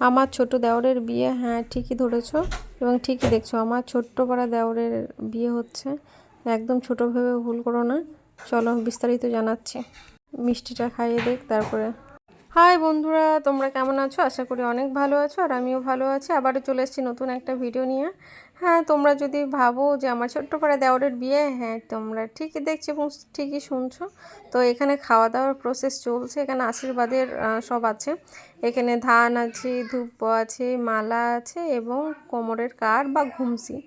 আমার ছোট দেওরের বিয়ে, হ্যাঁ ঠিকই ধরেছো এবং ঠিকই দেখছো, আমার ছোট্ট পাড়া দেওরের বিয়ে হচ্ছে। একদম ছোট ভেবে ভুল করো না। চলো বিস্তারিত জানাচ্ছি। মিষ্টিটা খাইয়ে দেখ তারপরে। হাই বন্ধুরা, তোমরা কেমন আছো? আশা করি অনেক ভালো আছো, আর আমিও ভালো আছি। আবারও চলে এসেছি নতুন একটা ভিডিও নিয়ে। হ্যাঁ, তোমরা যদি ভাবো যে আমার ছোট্ট পাড়া দেওরের বিয়ে, হ্যাঁ তোমরা ঠিকই দেখছো এবং ঠিকই শুনছো। তো এখানে খাওয়া দাওয়ার প্রসেস চলছে। এখানে আশীর্বাদের সব আছে। এখানে ধান আছে, ধূপ আছে, মালা আছে এবং কোমরের কার বা ঘুমসি,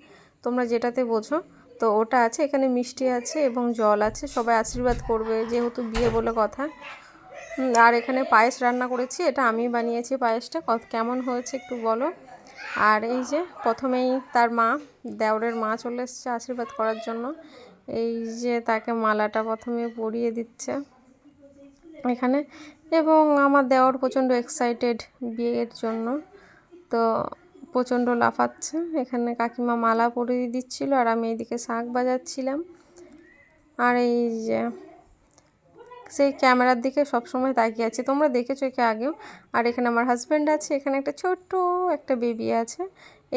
তোমরা যেটাতে বোঝো, তো ওটা আছে। এখানে মিষ্টি আছে এবং জল আছে। সবাই আশীর্বাদ করবে যেহেতু বিয়ে বলে কথা। আর এখানে পায়েস রান্না করেছি, এটা আমি বানিয়েছি। পায়েসটা কেমন হয়েছে একটু বলো। আর এই যে প্রথমেই তার মা, দেওরের মা চলে এসছে আশীর্বাদ করার জন্য। এই যে তাকে মালাটা প্রথমে পরিয়ে দিচ্ছে এখানে। এবং আমার দেওর প্রচণ্ড এক্সাইটেড বিয়ের জন্য, তো প্রচণ্ড লাফাচ্ছে। এখানে কাকিমা মালা পরিয়ে দিচ্ছিল আর আমি এইদিকে শাঁখ বাজাচ্ছিলাম। আর এই যে সেই ক্যামেরার দিকে সবসময় তাকিয়ে আছে, তোমরা দেখেছো একে আগেও। আর এখানে আমার হাজব্যান্ড আছে, এখানে একটা ছোট্ট একটা বেবি আছে।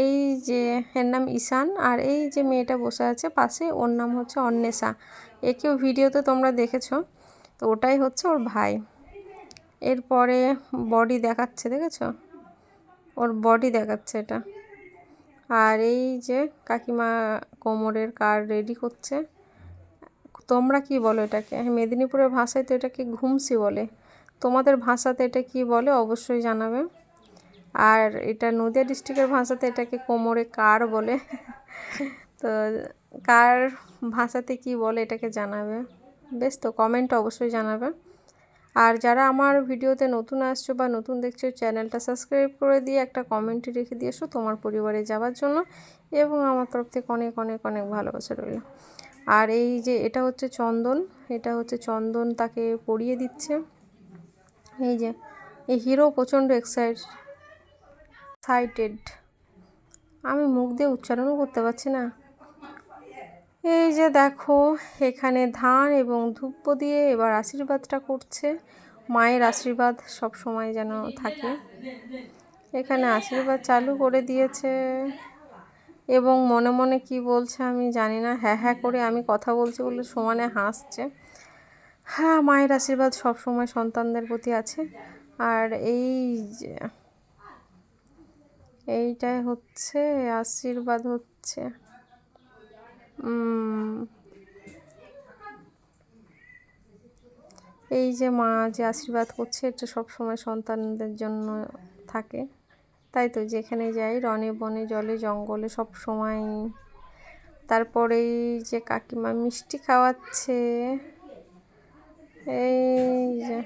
এই যে এর নাম ঈশান, আর এই যে মেয়েটা বসে আছে পাশে, ওর নাম হচ্ছে অন্বেষা। একেও ভিডিওতে তোমরা দেখেছো, তো ওটাই হচ্ছে ওর ভাই। এরপরে বডি দেখাচ্ছে, দেখেছো? ওর বডি দেখাচ্ছে এটা। আর এই যে কাকিমা কোমরের কার রেডি করছে। তোমরা কি বলো এটাকে? মেদিনীপুরের ভাষায় তো এটাকে ঘুমসি বলে। তোমাদের ভাষাতে এটা কি বলে অবশ্যই জানাবে। আর এটা নদিয়া ডিস্ট্রিক্টের ভাষাতে এটাকে কোমরে কার বলে। তো কার ভাষাতে কি বলে এটাকে জানাবে, বেশ? তো কমেন্ট অবশ্যই জানাবে। আর যারা আমার ভিডিওতে নতুন আসছো বা নতুন দেখছো, চ্যানেলটা সাবস্ক্রাইব করে দিয়ে একটা কমেন্টে রেখে দিয়েছো তোমার পরিবারে যাওয়ার জন্য, এবং আমার তরফ থেকে অনেক অনেক অনেক ভালোবাসা রইল। আর এই যে এটা হচ্ছে চন্দন, এটা হচ্ছে চন্দন তাকে পরিয়ে দিচ্ছে। এই যে এই হিরো প্রচণ্ড এক্সাইটেড, আমি মুখ দিয়ে উচ্চারণও করতে পারছি না। এই যে দেখো, এখানে ধান এবং ধূপ দিয়ে এবার আশীর্বাদটা করছে। মায়ের আশীর্বাদ সব সময় যেন থাকে। এখানে আশীর্বাদ চালু করে দিয়েছে এবং মনে মনে কি বলছে আমি জানি না, হ্যাঁ হ্যাঁ করে আমি কথা বলছি বলে সমানে হাসছে। হ্যাঁ, মায়ের আশীর্বাদ সব সময় সন্তানদের প্রতি আছে। আর এই যে এইটাই হচ্ছে আশীর্বাদ হচ্ছে। এই যে মা যে আশীর্বাদ করছে, এটা সব সময় সন্তানদের জন্য থাকে। তাই তো যেখানে যাই, রনে বনে জলে জঙ্গলে সব সময়। তারপরে এই যে কাকিমা মিষ্টি খাওয়াচ্ছে। এই যে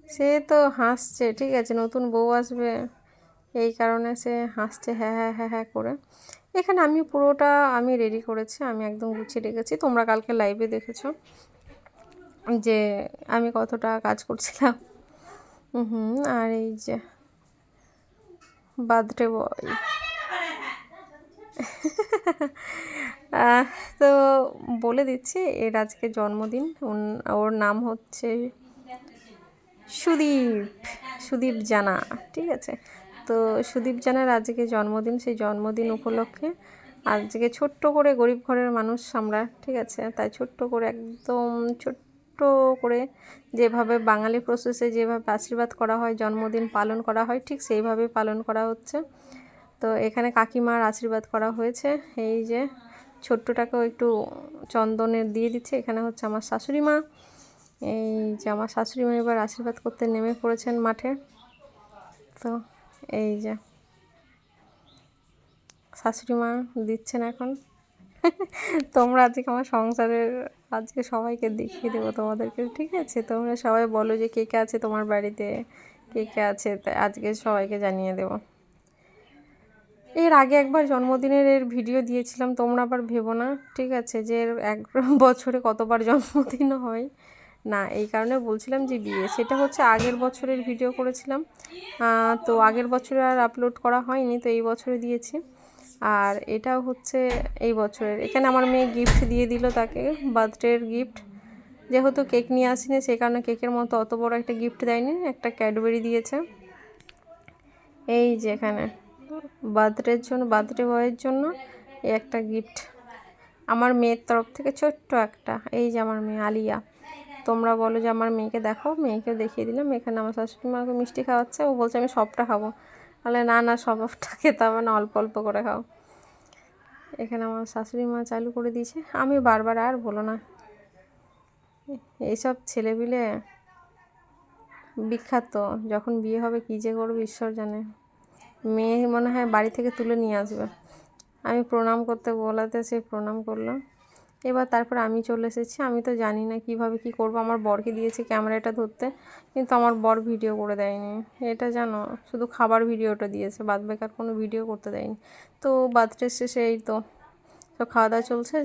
সে তো হাসছে, ঠিক আছে, নতুন বউ আসবে এই কারণে সে হাসছে হ্যাঁ হ্যাঁ হ্যাঁ হ্যাঁ করে। এখানে আমি পুরোটা আমি রেডি করেছি, আমি একদম গুছিয়ে রেখেছি। তোমরা কালকে লাইভে দেখেছো যে আমি কতটা কাজ করছিলাম। আর এই যে বার্থডে বয়, তো বলে দিচ্ছি এর আজকে জন্মদিন। ওর নাম হচ্ছে সুদীপ জানা, ঠিক আছে? তো সুদীপ জানার আজকে জন্মদিন। সেই জন্মদিন উপলক্ষে আজকে ছোট্ট করে, গরিব ঘরের মানুষ আমরা, ঠিক আছে, তাই ছোট্ট করে, একদম ছোট্ট করে, যেভাবে বাঙালি প্রসেসে যেভাবে আশীর্বাদ করা হয়, জন্মদিন পালন করা হয়, ঠিক সেইভাবেই পালন করা হচ্ছে। তো এখানে কাকিমার আশীর্বাদ করা হয়েছে। এই যে ছোট্টটাকেও একটু চন্দনের দিয়ে দিচ্ছে। এখানে হচ্ছে আমার শাশুড়ি মা। এই যে আমার শাশুড়ি মা এবার আশীর্বাদ করতে নেমে পড়েছেন মাঠে। তো এই যে শাশুড়ি মা দিচ্ছেন এখন। তোমরা আজকে আমার সংসারের আজকে সবাইকে দেখিয়ে দেবো তোমাদেরকে, ঠিক আছে? তোমরা সবাই বলো যে কে কে আছে তোমার বাড়িতে, কে কে আছে, তাই আজকে সবাইকে জানিয়ে দেবো। এর আগে একবার জন্মদিনের এর ভিডিও দিয়েছিলাম, তোমরা আবার ভেবো না, ঠিক আছে, যে এক বছরে কতবার জন্মদিন হয় না, এই কারণে বলছিলাম যে বিয়ে, সেটা হচ্ছে আগের বছরের ভিডিও করেছিলাম। তো আগের বছরে আর আপলোড করা হয়নি, তো এই বছরে দিয়েছি। আর এটাও হচ্ছে এই বছরের। এখানে আমার মেয়ে গিফট দিয়ে দিল তাকে, বার্থডের গিফট। যেহেতু কেক নিয়ে আসিনি সেই কারণে কেকের মতো অত বড় একটা গিফট দেয়নি, একটা ক্যাডবেরি দিয়েছে। এই যে এখানে বার্থডের জন্য, বার্থডে বয়ের জন্য এই একটা গিফট আমার মেয়ের তরফ থেকে, ছোট্ট একটা। এই যে আমার মেয়ে আলিয়া, তোমরা বলো যে আমার মেয়েকে দেখো, মেয়েকেও দেখিয়ে দিলাম। এখানে আমার শাশুড়ি মাকে মিষ্টি খাওয়াচ্ছে, ও বলছে আমি সবটা খাবো। তাহলে না না, সবটা খেতে হবে না, অল্প অল্প করে খাও। এখানে আমার শাশুড়ি মা চালু করে দিয়েছে। আমি বারবার আর বলো না, এইসব ছেলেপিলে বিখ্যাত, যখন বিয়ে হবে কী যে করবে ঈশ্বর জানে। মেয়ে মনে হয় বাড়ি থেকে তুলে নিয়ে আসবে। আমি প্রণাম করতে বলাতে সে প্রণাম করলাম। এবার তারপর আমি চলে এসেছি। আমি তো জানি না কিভাবে কি করব। আমার বরকে দিয়েছি ক্যামেরাটা ধরতে, কিন্তু আমার বর ভিডিও করে দেয়নি। এটা জানো, শুধু খাবার ভিডিওটা দিয়েছে, বাদ বাকি আর কোনো ভিডিও করতে দেয়নি। তো বার্থডে শেষে এই তো সব খাওয়া দাওয়া চলছে।